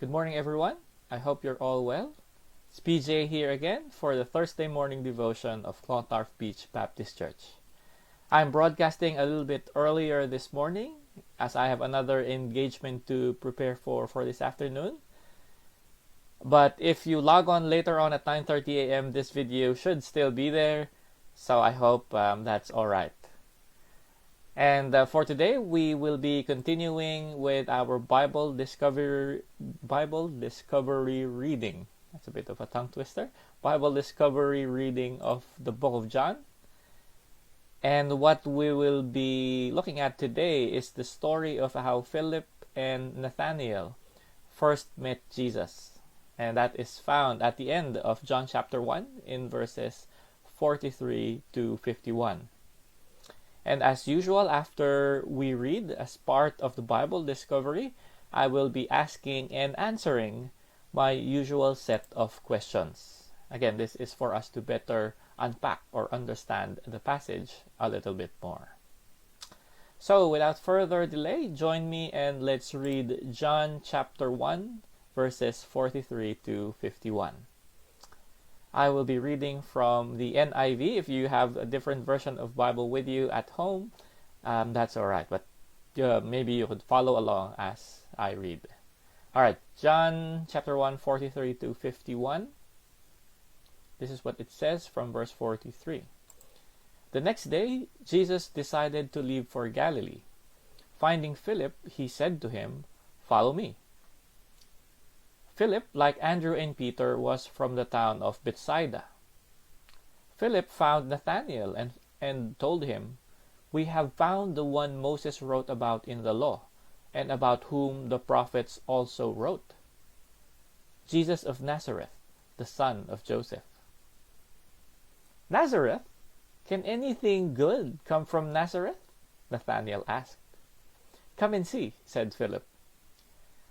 Good morning, everyone. I hope you're all well. It's PJ here again for the Thursday morning devotion of Clontarf Beach Baptist Church. I'm broadcasting a little bit earlier this morning as I have another engagement to prepare for this afternoon. But if you log on later on at 9:30 a.m., this video should still be there. So I hope that's all right. And for today, we will be continuing with our Bible discovery reading. That's a bit of a tongue twister. Bible discovery reading of the book of John. And what we will be looking at today is the story of how Philip and Nathanael first met Jesus. And that is found at the end of John chapter 1 in verses 43 to 51. And as usual, after we read as part of the Bible discovery, I will be asking and answering my usual set of questions. Again, this is for us to better unpack or understand the passage a little bit more. So without further delay, join me and let's read John chapter 1, verses 43 to 51. I will be reading from the NIV. If you have a different version of Bible with you at home, that's all right. But maybe you could follow along as I read. All right, John chapter 1, 43 to 51. This is what it says from verse 43. The next day, Jesus decided to leave for Galilee. Finding Philip, he said to him, "Follow me." Philip, like Andrew and Peter, was from the town of Bethsaida. Philip found Nathanael and told him, "We have found the one Moses wrote about in the law, and about whom the prophets also wrote, Jesus of Nazareth, the son of Joseph." "Nazareth? Can anything good come from Nazareth?" Nathanael asked. "Come and see," said Philip.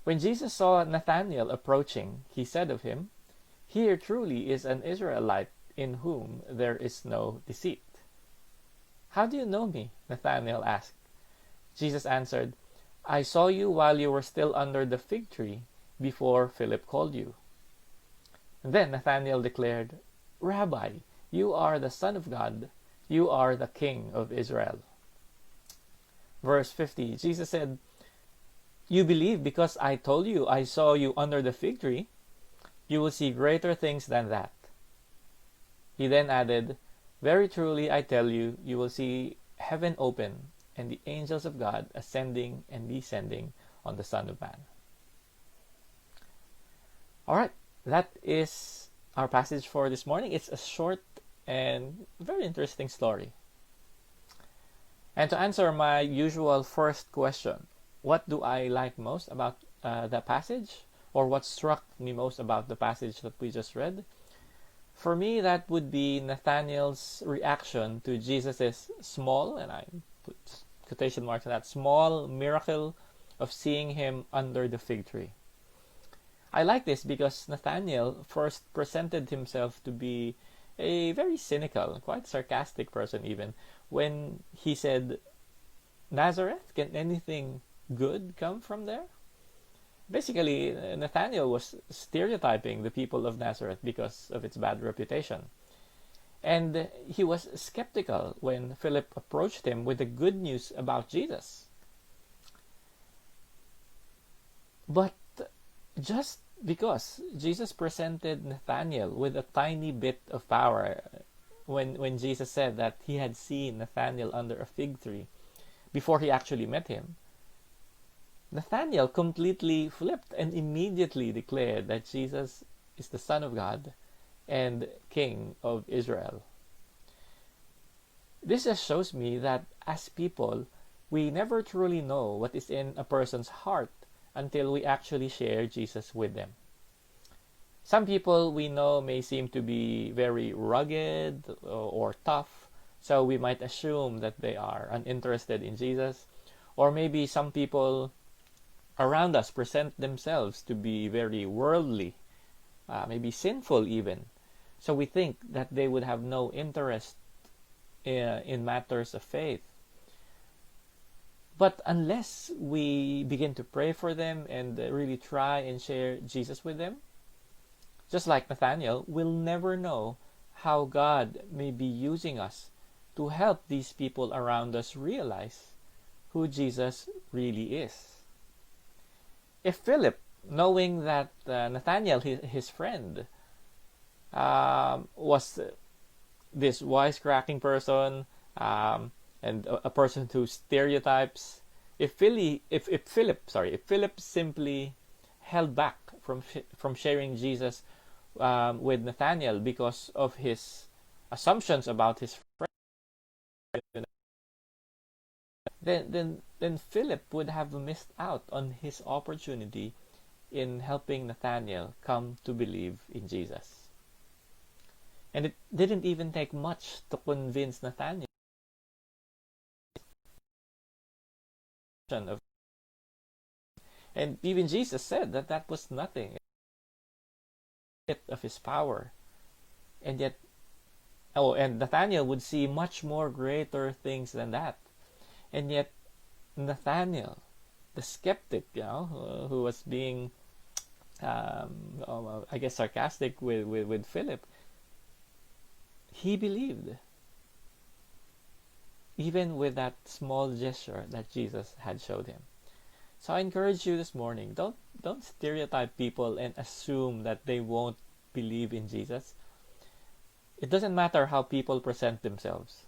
When Jesus saw Nathanael approaching, he said of him, "Here truly is an Israelite in whom there is no deceit." "How do you know me?" Nathanael asked. Jesus answered, "I saw you while you were still under the fig tree before Philip called you." Then Nathanael declared, "Rabbi, you are the Son of God. You are the King of Israel." Verse 50, Jesus said, "You believe because I told you I saw you under the fig tree? You will see greater things than that." He then added, "Very truly I tell you, you will see heaven open and the angels of God ascending and descending on the Son of Man." Alright, that is our passage for this morning. It's a short and very interesting story. And to answer my usual first question, what do I like most about the passage? Or what struck me most about the passage that we just read? For me, that would be Nathanael's reaction to Jesus' small, and I put quotation marks on that, small miracle of seeing him under the fig tree. I like this because Nathanael first presented himself to be a very cynical, quite sarcastic person even, when he said, "Nazareth? Can anything good come from there?" Basically, Nathanael was stereotyping the people of Nazareth because of its bad reputation. And he was skeptical when Philip approached him with the good news about Jesus. But just because Jesus presented Nathanael with a tiny bit of power when Jesus said that he had seen Nathanael under a fig tree before he actually met him, Nathanael completely flipped and immediately declared that Jesus is the Son of God and King of Israel. This just shows me that as people, we never truly know what is in a person's heart until we actually share Jesus with them. Some people we know may seem to be very rugged or tough, so we might assume that they are uninterested in Jesus. Or maybe some people around us present themselves to be very worldly, maybe sinful even. So we think that they would have no interest in matters of faith. But unless we begin to pray for them and really try and share Jesus with them, just like Nathaniel, we'll never know how God may be using us to help these people around us realize who Jesus really is. If Philip, knowing that Nathaniel, his friend, was this wisecracking person, and a person who stereotypes, if Philip simply held back from sharing Jesus with Nathaniel because of his assumptions about his friend, then Philip would have missed out on his opportunity in helping Nathaniel come to believe in Jesus. And it didn't even take much to convince Nathaniel of, and even Jesus said that was nothing of his power. And yet, and Nathaniel would see much more greater things than that. And yet, Nathaniel, the skeptic, who was being, I guess, sarcastic with Philip, he believed, even with that small gesture that Jesus had showed him. So I encourage you this morning, don't stereotype people and assume that they won't believe in Jesus. It doesn't matter how people present themselves.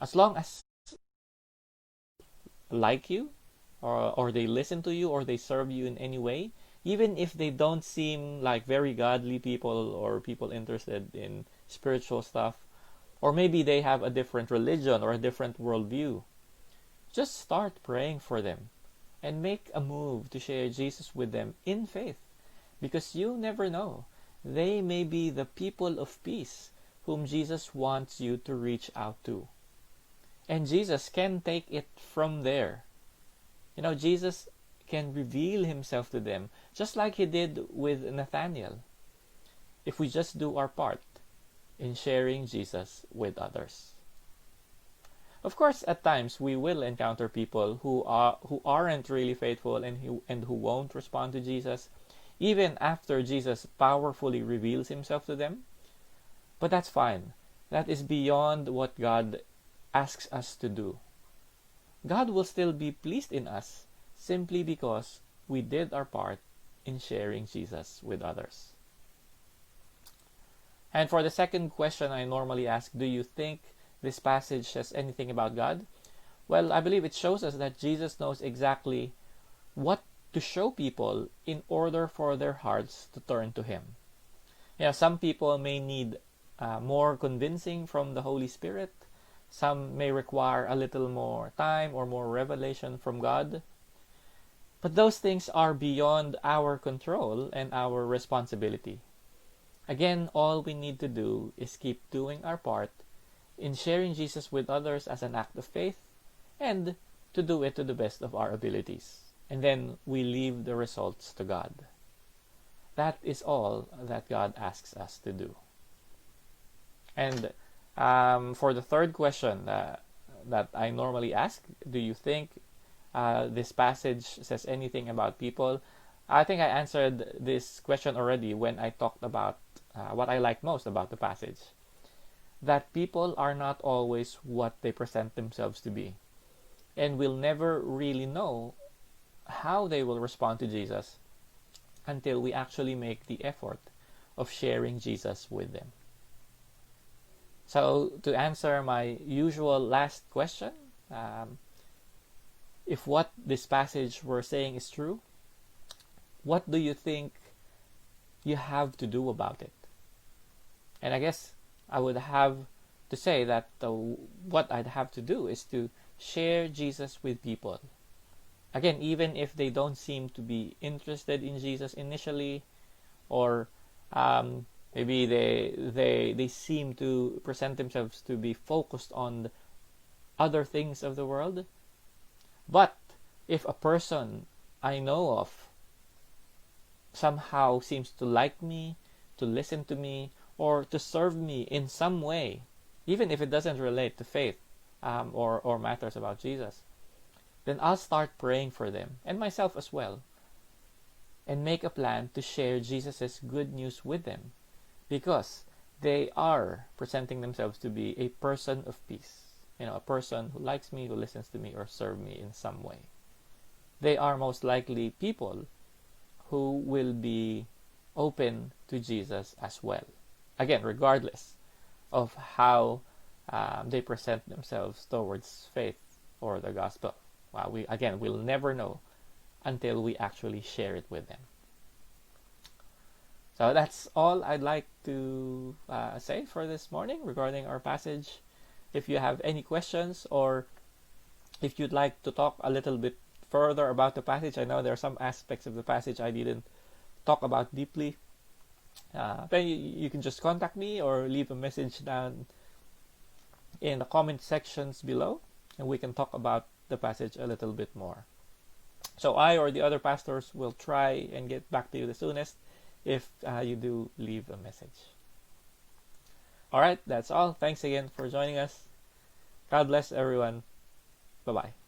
As long as like you, or they listen to you, or they serve you in any way, even if they don't seem like very godly people or people interested in spiritual stuff, or maybe they have a different religion or a different worldview, just start praying for them and make a move to share Jesus with them in faith, because you never know. They may be the people of peace whom Jesus wants you to reach out to. And Jesus can take it from there. Jesus can reveal himself to them, just like he did with Nathaniel, if we just do our part in sharing Jesus with others. Of course, at times we will encounter people who aren't really faithful and who won't respond to Jesus, even after Jesus powerfully reveals himself to them. But that's fine. That is beyond what God asks us to do. God will still be pleased in us simply because we did our part in sharing Jesus with others. And for the second question I normally ask, do you think this passage says anything about God? Well, I believe it shows us that Jesus knows exactly what to show people in order for their hearts to turn to him. Some people may need more convincing from the Holy Spirit. Some may require a little more time or more revelation from God. But those things are beyond our control and our responsibility. Again, all we need to do is keep doing our part in sharing Jesus with others as an act of faith, and to do it to the best of our abilities. And then we leave the results to God. That is all that God asks us to do. And for the third question that I normally ask, do you think this passage says anything about people? I think I answered this question already when I talked about what I like most about the passage. That people are not always what they present themselves to be. And we'll never really know how they will respond to Jesus until we actually make the effort of sharing Jesus with them. So, to answer my usual last question, if what this passage we're saying is true, what do you think you have to do about it? And I guess I would have to say that what I'd have to do is to share Jesus with people. Again, even if they don't seem to be interested in Jesus initially, or maybe they seem to present themselves to be focused on other things of the world. But if a person I know of somehow seems to like me, to listen to me, or to serve me in some way, even if it doesn't relate to faith or matters about Jesus, then I'll start praying for them and myself as well, and make a plan to share Jesus' good news with them, because they are presenting themselves to be a person of peace. A person who likes me, who listens to me, or serve me in some way. They are most likely people who will be open to Jesus as well. Again, regardless of how they present themselves towards faith or the gospel. We'll never know until we actually share it with them. So that's all I'd like to say for this morning regarding our passage. If you have any questions, or if you'd like to talk a little bit further about the passage, I know there are some aspects of the passage I didn't talk about deeply. Then you can just contact me or leave a message down in the comment sections below, and we can talk about the passage a little bit more. So I or the other pastors will try and get back to you the soonest if you do leave a message. All right, that's all. Thanks again for joining us. God bless everyone. Bye-bye.